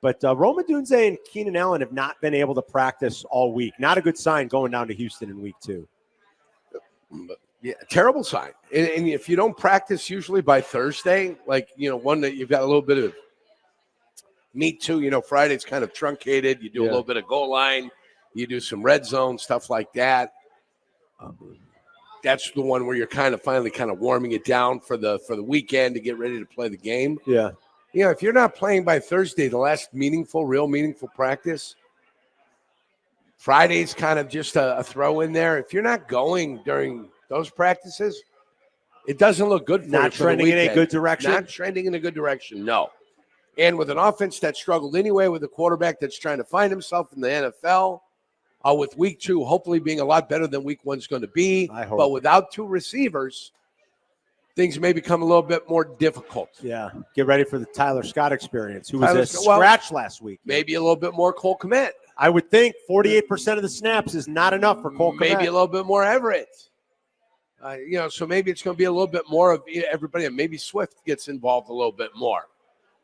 But Rome Odunze and Keenan Allen have not been able to practice all week. Not a good sign going down to Houston in week 2. Yeah, terrible sign. And if you don't practice usually by Thursday, one that you've got a little bit of meat too, Friday's kind of truncated. You do a little bit of goal line. You do some red zone, stuff like that. That's the one where you're finally warming it down for the weekend to get ready to play the game. Yeah. If you're not playing by Thursday, the last real meaningful practice, Friday's kind of just a throw in there. If you're not going during those practices, it doesn't look good for you. Not trending in a good direction? Not trending in a good direction, no. And with an offense that struggled anyway, with a quarterback that's trying to find himself in the NFL, with week 2 hopefully being a lot better than week 1's going to be, I hope. But without 2 receivers, things may become a little bit more difficult. Yeah, get ready for the Tyler Scott experience, who was a scratch last week. Maybe a little bit more Cole Kmet. I would think 48% of the snaps is not enough for Cole Kmet. Maybe a little bit more Everett. So maybe it's going to be a little bit more of everybody. And maybe Swift gets involved a little bit more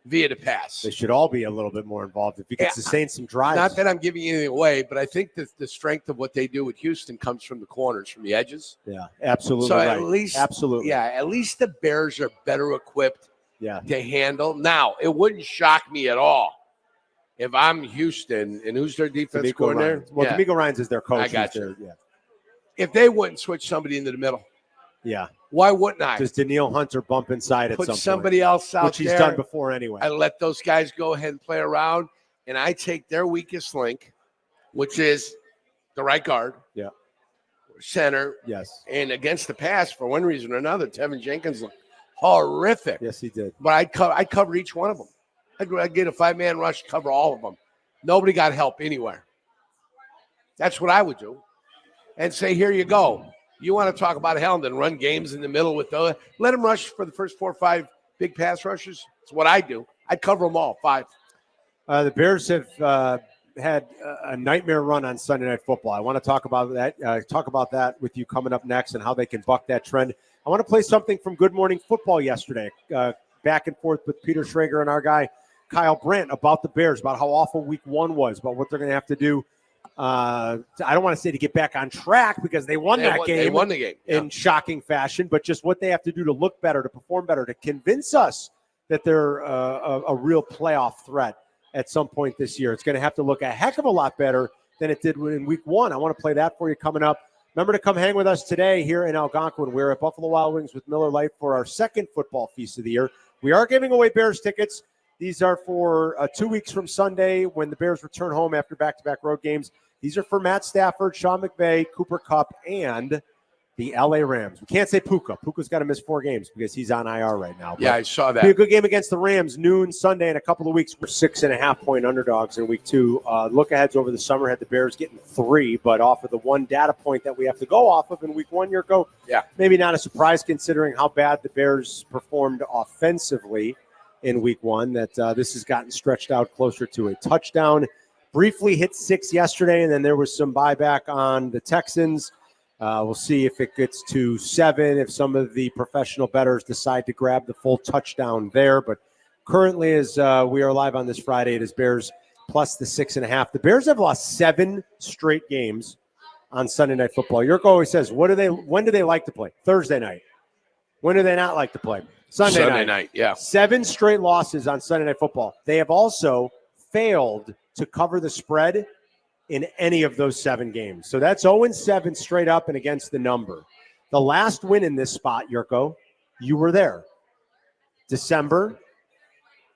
via the pass. They should all be a little bit more involved if you can sustain some drives. Not that I'm giving anything away, but I think that the strength of what they do with Houston comes from the corners, from the edges. Yeah, absolutely. So right. at least, absolutely. Yeah, at least the Bears are better equipped to handle. Now, it wouldn't shock me at all if I'm Houston, and who's their defense coordinator? Well, D'Amico Ryans is their coach. I got you. Yeah. If they wouldn't switch somebody into the middle. Yeah. Why wouldn't I? Does Danielle Hunter bump inside at some point? Put somebody else out there. Which he's done before anyway. I let those guys go ahead and play around, and I take their weakest link, which is the right guard. Yeah. Center. Yes. And against the pass, for one reason or another, Tevin Jenkins looked horrific. Yes, he did. But I'd cover each one of them. I'd get a 5-man rush, cover all of them. Nobody got help anywhere. That's what I would do. And say, here you go. You want to talk about hell and then run games in the middle with those. Let them rush for the first 4 or 5 big pass rushes. That's what I do. I'd cover them all, 5. The Bears have had a nightmare run on Sunday Night Football. I want to talk about that with you coming up next and how they can buck that trend. I want to play something from Good Morning Football yesterday, back and forth with Peter Schrager and our guy Kyle Brandt about the Bears, about how awful week 1 was, about what they're going to have to do. I don't want to say to get back on track because they won that game. They won the game in shocking fashion, but just what they have to do to look better, to perform better, to convince us that they're a real playoff threat at some point this year. It's going to have to look a heck of a lot better than it did in week 1. I want to play that for you coming up. Remember to come hang with us today here in Algonquin. We're at Buffalo Wild Wings with Miller Lite for our second football feast of the year. We are giving away Bears tickets. These are for 2 weeks from Sunday when the Bears return home after back-to-back road games. These are for Matt Stafford, Sean McVay, Cooper Kupp, and the LA Rams. We can't say Puka. Puka's got to miss 4 games because he's on IR right now. Yeah, I saw that. Be a good game against the Rams, noon Sunday in a couple of weeks. We're 6.5-point underdogs in week 2. Look-aheads over the summer had the Bears getting 3, but off of the 1 data point that we have to go off of in week 1, Jurko, maybe not a surprise considering how bad the Bears performed offensively in week 1, that this has gotten stretched out closer to a touchdown. Briefly hit 6 yesterday, and then there was some buyback on the Texans. We'll see if it gets to 7, if some of the professional bettors decide to grab the full touchdown there. But currently, as we are live on this Friday, it is Bears plus the 6.5. The Bears have lost 7 straight games on Sunday Night Football. Jurko always says, when do they like to play? Thursday night. When do they not like to play? Sunday night. Yeah. 7 straight losses on Sunday Night Football. They have also failed to cover the spread in any of those 7 games. So that's 0-7 straight up and against the number. The last win in this spot, Jurko, you were there. December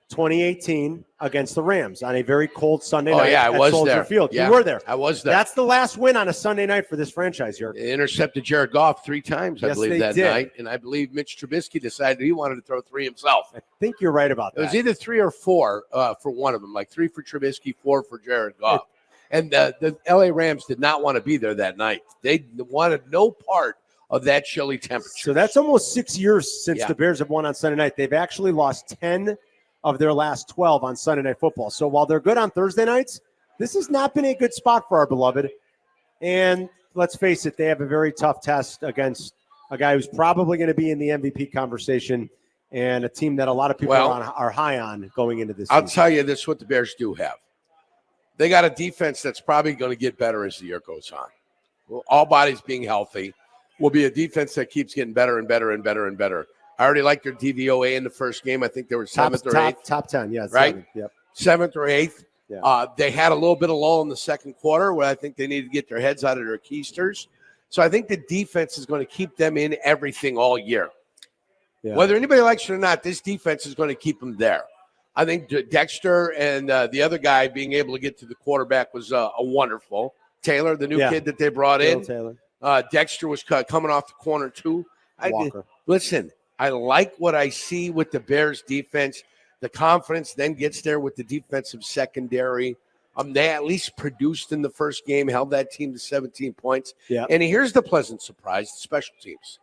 2018 against the Rams on a very cold Sunday night I was Soldier there. Field. Yeah, you were there. I was there. That's the last win on a Sunday night for this franchise, Jurko. They intercepted Jared Goff 3 times, I believe, that night. And I believe Mitch Trubisky decided he wanted to throw 3 himself. I think you're right about that. It was either 3 or 4 for one of them, like 3 for Trubisky, 4 for Jared Goff. And the LA Rams did not want to be there that night. They wanted no part of that chilly temperature. So that's almost 6 years since the Bears have won on Sunday night. They've actually lost 10 of their last 12 on Sunday Night Football. So while they're good on Thursday nights, this has not been a good spot for our beloved. And let's face it, they have a very tough test against a guy who's probably going to be in the MVP conversation and a team that a lot of people are high on going into this I'll season. tell you this, what the Bears do have. They got a defense that's probably going to get better as the year goes on. Well, all bodies being healthy will be a defense that keeps getting better and better and better and better. I already liked their DVOA in the first game. I think they were seventh or eighth. Top 10, yeah. Right? 7th, yep. 7th or 8th. Yeah. They had a little bit of lull in the second quarter where I think they needed to get their heads out of their keisters. So I think the defense is going to keep them in everything all year. Yeah. Whether anybody likes it or not, this defense is going to keep them there. I think Dexter and the other guy being able to get to the quarterback was a wonderful. Taylor, the new kid that they brought in. Taylor. Dexter was coming off the corner too. Listen, I like what I see with the Bears defense. The confidence then gets there with the defensive secondary. They at least produced in the first game, held that team to 17 points. Yeah. And here's the pleasant surprise, the special teams.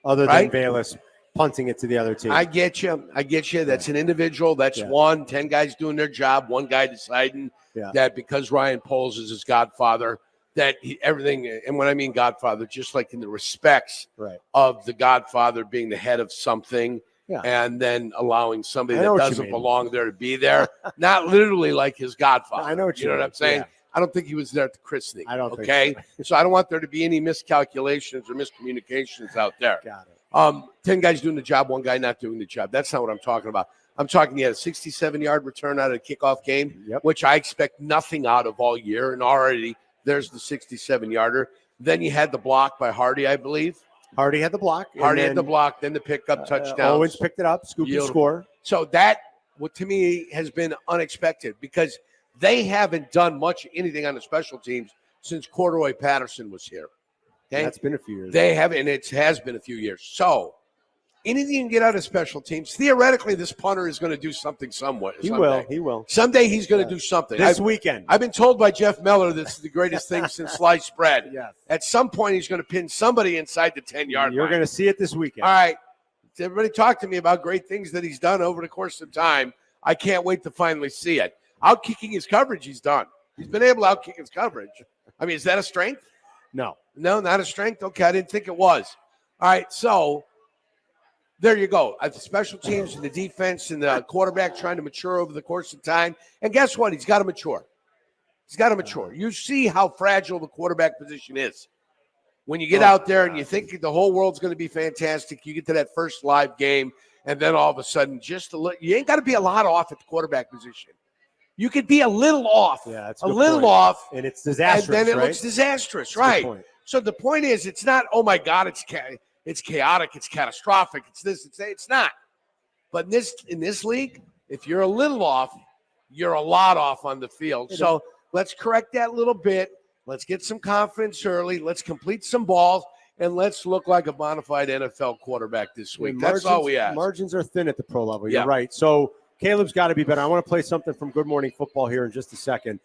Other than Bayless punting it to the other team. I get you. That's an individual. That's 10 guys doing their job, one guy deciding that because Ryan Poles is his godfather, that everything, and when I mean godfather, just like in the respects of the godfather being the head of something, and then allowing somebody that doesn't belong there to be there, not literally like his godfather. I know what you know what I'm saying. Yeah. I don't think he was there at the christening. I don't think so. So I don't want there to be any miscalculations or miscommunications out there. Got it. 10 guys doing the job, one guy not doing the job. That's not what I'm talking about. I'm talking, he had a 67-yard return out of the kickoff game, which I expect nothing out of all year. And already there's the 67-yarder. Then you had the block by Hardy, I believe. Hardy had the block. Had the block, then the pickup touchdown. Owens picked it up, scoop and score. So that, what to me, has been unexpected because they haven't done much anything on the special teams since Corduroy Patterson was here. Okay? That's been a few years. They haven't, and it has been a few years. So anything you can get out of special teams, theoretically, this punter is going to do something somewhat. He will. Someday he's going to do something. This weekend. I've been told by Jeff Miller this is the greatest thing since sliced bread. Yes. At some point, he's going to pin somebody inside the 10-yard line. You're going to see it this weekend. All right. Everybody talk to me about great things that he's done over the course of time. I can't wait to finally see it. Outkicking his coverage, he's done. He's been able to outkick his coverage. I mean, is that a strength? No, not a strength? Okay, I didn't think it was. All right, so there you go. The special teams and the defense and the quarterback trying to mature over the course of time. And guess what? He's got to mature. You see how fragile the quarterback position is. When you get out there and you think the whole world's going to be fantastic, you get to that first live game, and then all of a sudden, you ain't got to be a lot off at the quarterback position. You could be a little off, off, and it's disastrous. And then it looks disastrous, that's right? So the point is, it's not, oh my God, it's chaotic, it's catastrophic, it's this, it's not. But in this league, if you're a little off, you're a lot off on the field. So let's correct that little bit. Let's get some confidence early. Let's complete some balls, and let's look like a bona fide NFL quarterback this week. That's all we ask. Margins are thin at the pro level. You're right. So Caleb's got to be better. I want to play something from Good Morning Football here in just a second.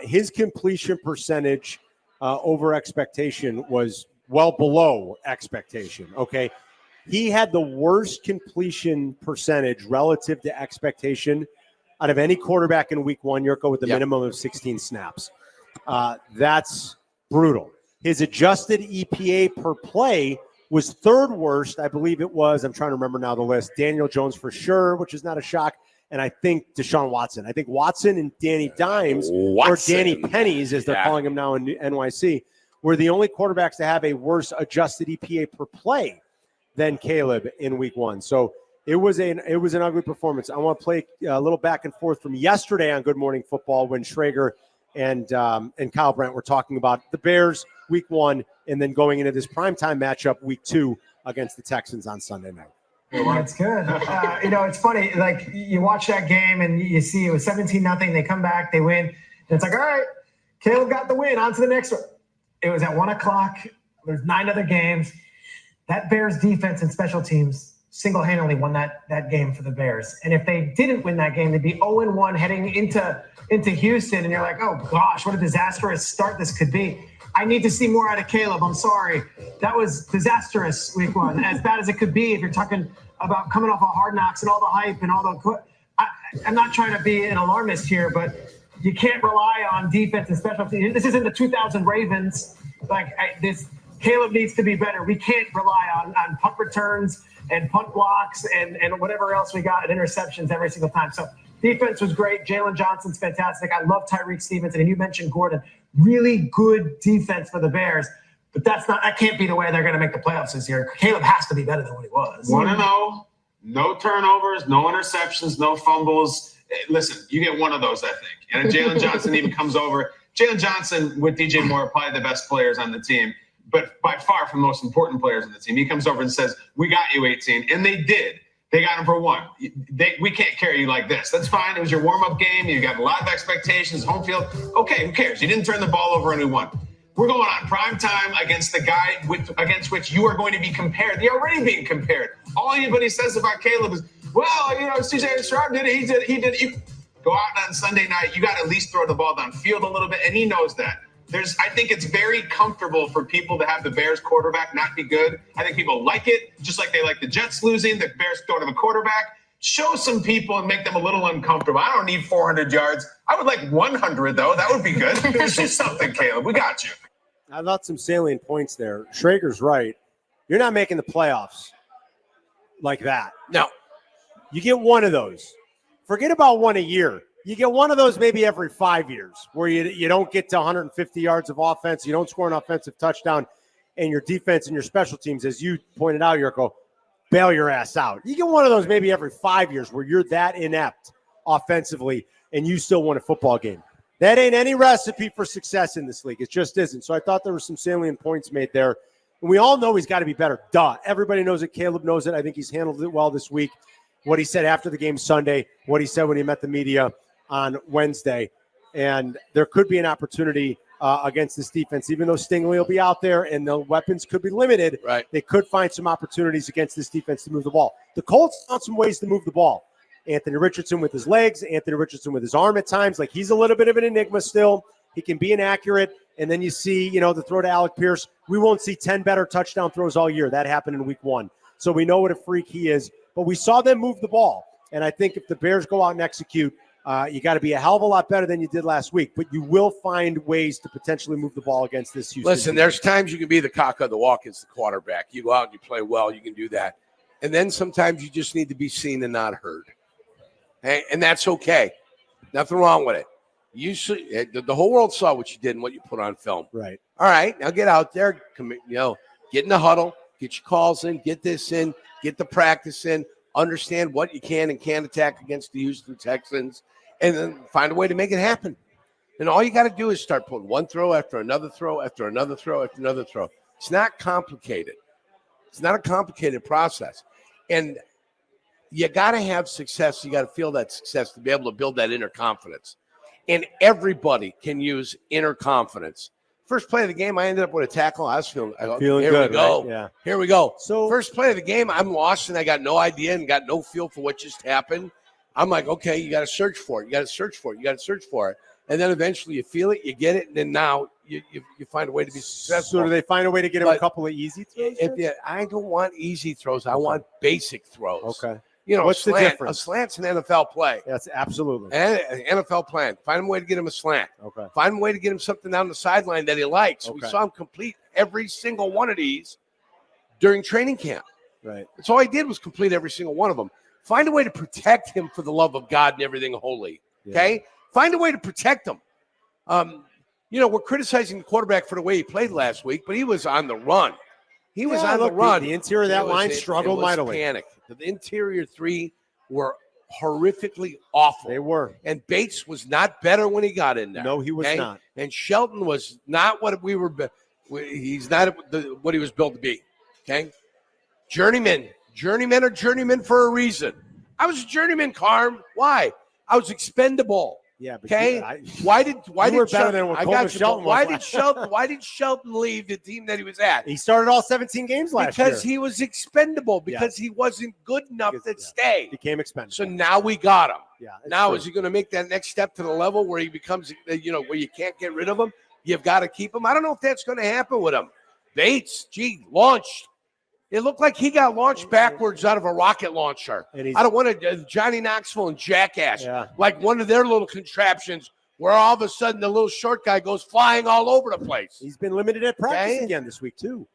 His completion percentage over expectation was well below expectation, okay? He had the worst completion percentage relative to expectation out of any quarterback in week one, Jurko, with a minimum of 16 snaps. That's brutal. His adjusted EPA per play was third worst. I believe it was, I'm trying to remember now the list, Daniel Jones for sure, which is not a shock, and I think Deshaun Watson. I think Watson and Danny Dimes, or Danny Pennies, as they're calling him now in NYC, were the only quarterbacks to have a worse adjusted EPA per play than Caleb in week one. So it was an ugly performance. I want to play a little back and forth from yesterday on Good Morning Football when Schrager and Kyle Brandt were talking about the Bears week one and then going into this primetime matchup week two against the Texans on Sunday night. It's good. It's funny. Like, you watch that game and you see it was 17-0. They come back, they win. And it's like, all right, Caleb got the win. On to the next one. It was at 1:00. There's 9 other games. That Bears defense and special teams single-handedly won that game for the Bears. And if they didn't win that game, they'd be 0-1 heading into Houston. And you're like, oh, gosh, what a disastrous start this could be. I need to see more out of Caleb. I'm sorry. That was disastrous week one, as bad as it could be if you're talking about coming off of Hard Knocks and all the hype and all the – I'm not trying to be an alarmist here, but you can't rely on defense and special teams. This isn't the 2000 Ravens. Caleb needs to be better. We can't rely on punt returns and punt blocks and whatever else we got and interceptions every single time. So defense was great. Jalen Johnson's fantastic. I love Tyreek Stevenson. And you mentioned Gordon. Really good defense for the Bears. But that can't be the way they're going to make the playoffs this year. Caleb has to be better than what he was. 1-0, no turnovers, no interceptions, no fumbles. Listen, you get one of those, I think. And Jalen Johnson even comes over. Jalen Johnson with DJ Moore are probably the best players on the team, but by far from the most important players on the team. He comes over and says, we got you 18. And they did. They got him for one. We can't carry you like this. That's fine. It was your warm-up game. You got a lot of expectations, home field. Okay, who cares? You didn't turn the ball over and we won. We're going on prime time against the guy against which you are going to be compared. They're already being compared. All anybody says about Caleb is, well, CJ Stroud did it. He did it. You go out on Sunday night. You got to at least throw the ball downfield a little bit, and he knows that. I think it's very comfortable for people to have the Bears quarterback not be good. I think people like it, just like they like the Jets losing. The Bears don't have a quarterback. Show some people and make them a little uncomfortable. I don't need 400 yards. I would like 100, though. That would be good. Just do something, Caleb. We got you. I thought some salient points there. Schrager's right. You're not making the playoffs like that. No. You get one of those. Forget about one a year. You get one of those maybe every 5 years where you don't get to 150 yards of offense, you don't score an offensive touchdown, and your defense and your special teams, as you pointed out, Jurko, bail your ass out. You get one of those maybe every 5 years where you're that inept offensively and you still win a football game. That ain't any recipe for success in this league. It just isn't. So I thought there were some salient points made there. And we all know he's got to be better. Duh. Everybody knows it. Caleb knows it. I think he's handled it well this week. What he said after the game Sunday, what he said when he met the media on Wednesday. And there could be an opportunity against this defense, even though Stingley will be out there and the weapons could be limited. Right. They could find some opportunities against this defense to move the ball. The Colts found some ways to move the ball. Anthony Richardson with his legs, Anthony Richardson with his arm at times. Like, he's a little bit of an enigma still. He can be inaccurate. And then you see, the throw to Alec Pierce. We won't see 10 better touchdown throws all year. That happened in week 1. So we know what a freak he is. But we saw them move the ball. And I think if the Bears go out and execute, you got to be a hell of a lot better than you did last week. But you will find ways to potentially move the ball against this Houston Listen, team. there's times you can be the cock of the walk as the quarterback. You go out and you play well, you can do that. And then sometimes you just need to be seen and not heard. And that's okay. Nothing wrong with it. The whole world saw what you did and what you put on film. Right. All right, now get out there, get in the huddle, get your calls in, get this in, get the practice in, understand what you can and can't attack against the Houston Texans, and then find a way to make it happen. And all you got to do is start putting one throw after another throw after another throw after another throw. It's not complicated. It's not a complicated process. And you got to have success. You got to feel that success to be able to build that inner confidence. And everybody can use inner confidence. First play of the game, I ended up with a tackle. I was feeling here good. We go. Right? Yeah. Here we go. So first play of the game, I'm lost and I got no idea and got no feel for what just happened. I'm like, okay, you got to search for it. You got to search for it. You got to search for it. And then eventually you feel it, you get it, and then now you find a way to be successful. So do they find a way to get him a couple of easy throws? I don't want easy throws. I want basic throws. Okay. What's the difference? A slant's an NFL play. That's absolutely. And an NFL plan. Find a way to get him a slant. Okay. Find a way to get him something down the sideline that he likes. Okay. We saw him complete every single one of these during training camp. Right. That's all he did was complete every single one of them. Find a way to protect him for the love of God and everything holy. Okay? Yeah. Find a way to protect him. We're criticizing the quarterback for the way he played last week, but he was on the run. He was on the run. The interior of that line struggled mightily. Panic. The interior three were horrifically awful. They were. And Bates was not better when he got in there. No, he was not. And Shelton was not what we were. He's not what he was built to be. Okay. Journeyman are journeyman for a reason. I was a journeyman, Carm. Why? I was expendable. Yeah. But okay. Why did Shelton Why did Shelton leave the team that he was at? He started all 17 games last year. Because he was expendable. Because he wasn't good enough to stay. Became expendable. So now we got him. Yeah. Now is he going to make that next step to the level where he becomes, where you can't get rid of him? You've got to keep him. I don't know if that's going to happen with him. Bates, launched. It looked like he got launched backwards out of a rocket launcher. I don't want to Johnny Knoxville and Jackass, like one of their little contraptions where all of a sudden the little short guy goes flying all over the place. He's been limited at practice again this week too.